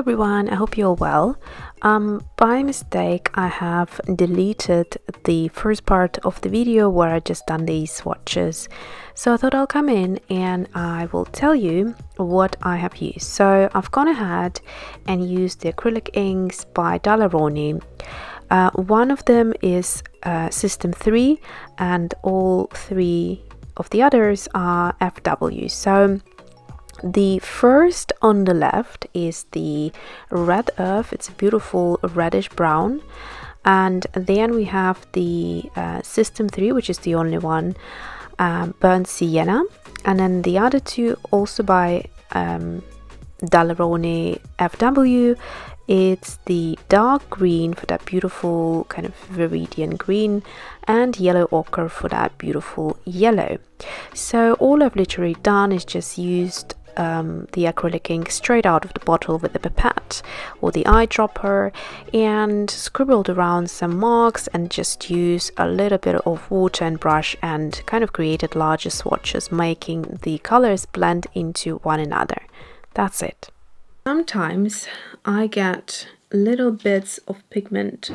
everyone, I hope you're well. By mistake I have deleted the first part of the video where I just done these swatches, so I thought I'll come in and I will tell you what I have used. So I've gone ahead and used the acrylic inks by Rowney. One of them is System 3 and all three of the others are FW. So the first on the left is the Red Earth. It's a beautiful reddish brown, and then we have the System 3, which is the only one, Burnt Sienna, and then the other two also by Rowney FW. It's the dark green for that beautiful kind of viridian green, and yellow ochre for that beautiful yellow. So all I've literally done is just used the acrylic ink straight out of the bottle with the pipette or the eyedropper and scribbled around some marks and just use a little bit of water and brush and kind of created larger swatches, making the colors blend into one another. That's it. Sometimes I get little bits of pigment,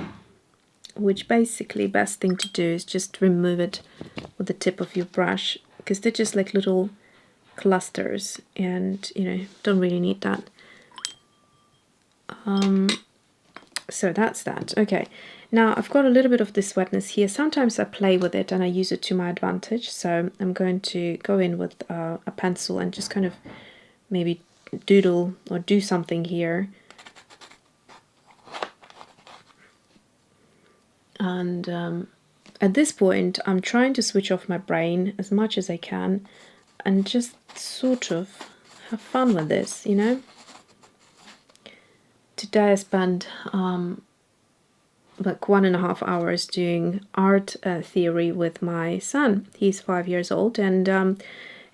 which basically best thing to do is just remove it with the tip of your brush, because they're just like little clusters and don't really need that. So that's that. Okay, now I've got a little bit of this wetness here. Sometimes I play with it and I use it to my advantage, so I'm going to go in with a pencil and just kind of maybe doodle or do something here. And at this point I'm trying to switch off my brain as much as I can and just sort of have fun with this, Today I spent like 1.5 hours doing art theory with my son. He's 5 years old, and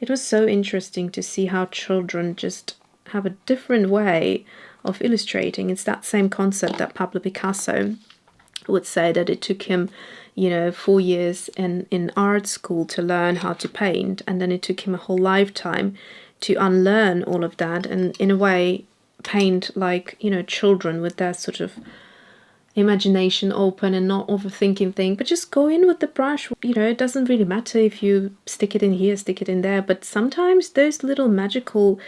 it was so interesting to see how children just have a different way of illustrating. It's that same concept that Pablo Picasso would say, that it took him 4 years in art school to learn how to paint, and then it took him a whole lifetime to unlearn all of that and in a way paint like children, with their sort of imagination open and not overthinking things, but just go in with the brush. It doesn't really matter if you stick it in here, stick it in there, but sometimes those little magical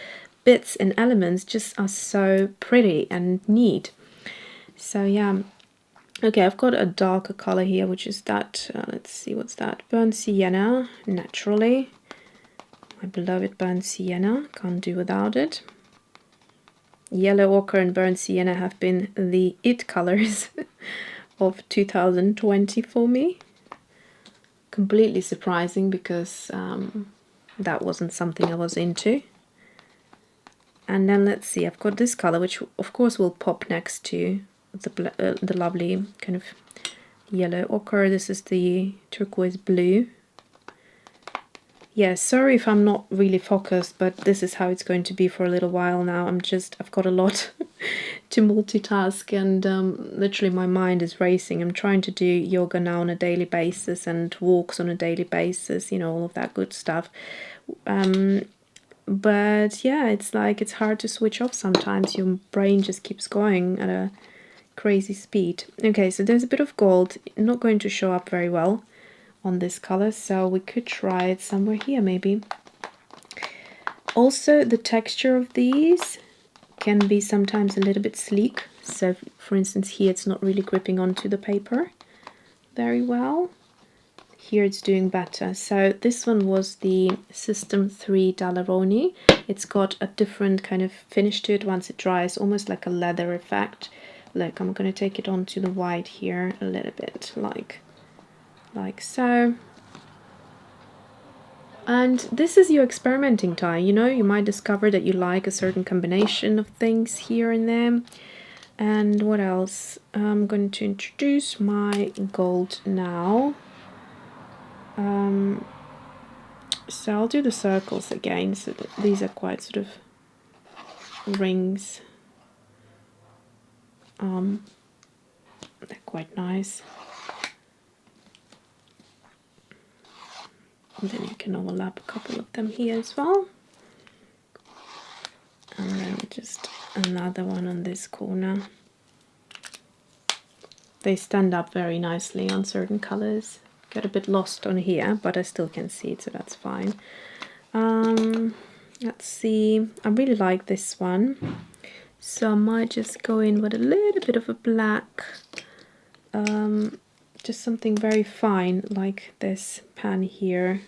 bits and elements just are so pretty and neat. So yeah. Okay, I've got a darker color here, which is that, let's see, what's that? Burnt Sienna, naturally. My beloved Burnt Sienna, can't do without it. Yellow ochre and Burnt Sienna have been the it colors of 2020 for me. Completely surprising, because that wasn't something I was into. And then let's see, I've got this color, which of course will pop next to the lovely kind of yellow ochre. This is the Turquoise Blue. Yeah, sorry if I'm not really focused, but this is how it's going to be for a little while now. I've got a lot to multitask, and literally my mind is racing. I'm trying to do yoga now on a daily basis and walks on a daily basis, all of that good stuff. But yeah, it's hard to switch off sometimes. Your brain just keeps going at a crazy speed. Okay, so there's a bit of gold, not going to show up very well on this color, so we could try it somewhere here maybe. Also, the texture of these can be sometimes a little bit sleek, so for instance here it's not really gripping onto the paper very well. Here it's doing better. So this one was the System 3 Rowney. It's got a different kind of finish to it once it dries, almost like a leather effect. Look, I'm going to take it onto the white here a little bit, like so. And this is your experimenting time, you might discover that you like a certain combination of things here and there. And what else? I'm going to introduce my gold now. So I'll do the circles again, so that these are quite sort of rings. They're quite nice. And then you can overlap a couple of them here as well. And then we just another one on this corner. They stand up very nicely on certain colors. Get a bit lost on here, but I still can see it, so that's fine. Let's see, I really like this one, so I might just go in with a little bit of a black, just something very fine like this pen here.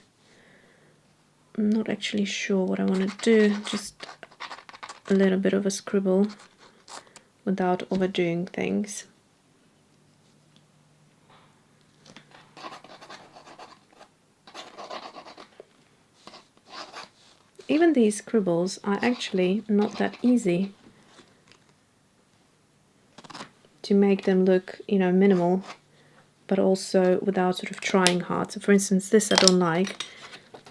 I'm not actually sure what I want to do, just a little bit of a scribble without overdoing things. Even these scribbles are actually not that easy to make them look, you know, minimal, but also without sort of trying hard. So for instance, this I don't like,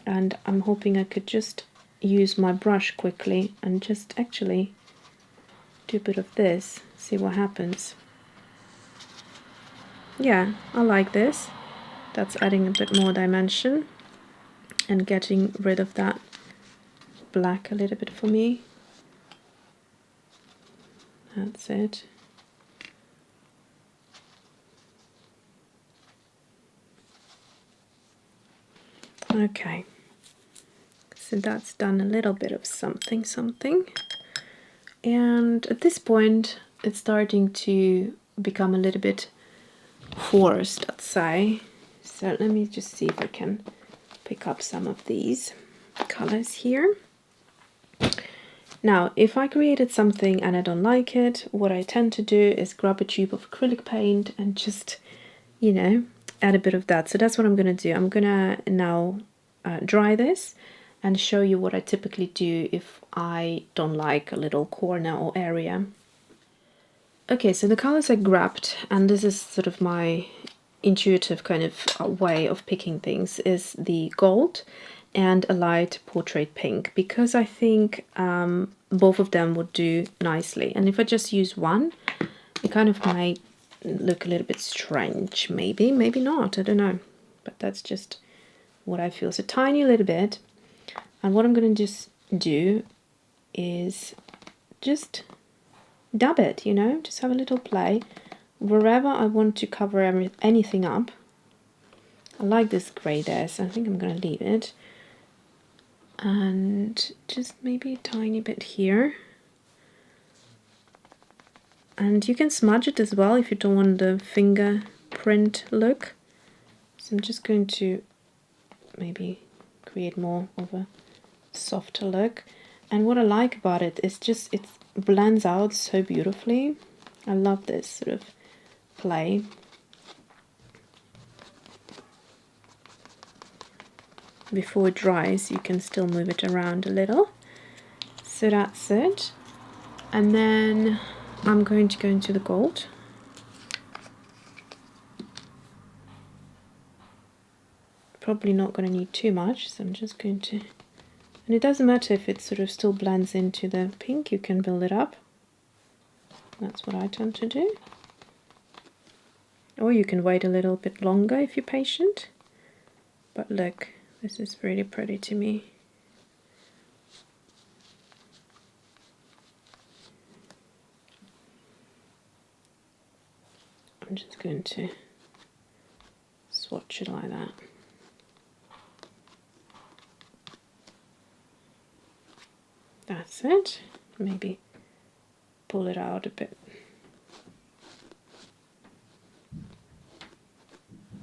and I'm hoping I could just use my brush quickly and just actually do a bit of this, see what happens. Yeah, I like this. That's adding a bit more dimension and getting rid of that black a little bit for me. That's it. Okay, so that's done a little bit of something. And at this point it's starting to become a little bit forced, let's say. So let me just see if I can pick up some of these colors here. Now, if I created something and I don't like it, what I tend to do is grab a tube of acrylic paint and just, you know, add a bit of that. So that's what I'm going to do. I'm going to now dry this and show you what I typically do if I don't like a little corner or area. Okay, so the colors I grabbed, and this is sort of my intuitive kind of way of picking things, is the gold and a light portrait pink, because I think both of them would do nicely. And if I just use one, it kind of might look a little bit strange, maybe not, I don't know, but that's just what I feel. So tiny little bit, and what I'm going to just do is just dab it, you know, just have a little play wherever I want to cover anything up. I like this grey there, so I think I'm going to leave it. And just maybe a tiny bit here. And you can smudge it as well if you don't want the fingerprint look. So I'm just going to maybe create more of a softer look. And what I like about it is just it blends out so beautifully. I love this sort of play. Before it dries, you can still move it around a little. So that's it. And then I'm going to go into the gold. Probably not going to need too much, so I'm just going to... And it doesn't matter if it sort of still blends into the pink, you can build it up. That's what I tend to do. Or you can wait a little bit longer if you're patient. But look, this is really pretty to me. I'm just going to swatch it like that. That's it. Maybe pull it out a bit.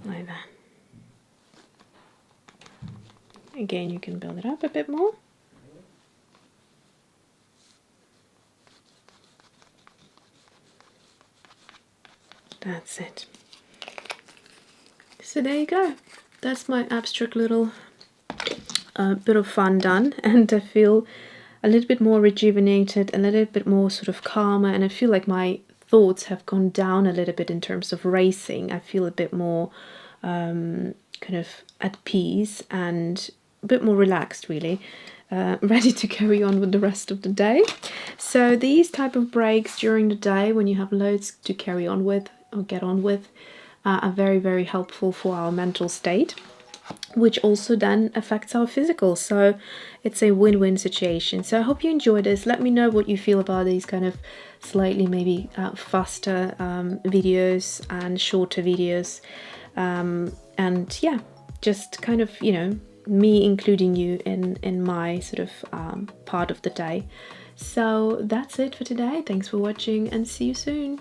Like that. Again, you can build it up a bit more. That's it. So there you go. That's my abstract little bit of fun done, and I feel a little bit more rejuvenated, a little bit more sort of calmer, and I feel like my thoughts have gone down a little bit in terms of racing. I feel a bit more kind of at peace and a bit more relaxed, really, ready to carry on with the rest of the day. So these type of breaks during the day when you have loads to carry on with or get on with are very, very helpful for our mental state. which also then affects our physical. So it's a win-win situation. So I hope you enjoyed this. Let me know what you feel about these kind of slightly maybe faster videos and shorter videos, and yeah, just kind of, you know, me including you in my sort of part of the day. So that's it for today. Thanks for watching and see you soon.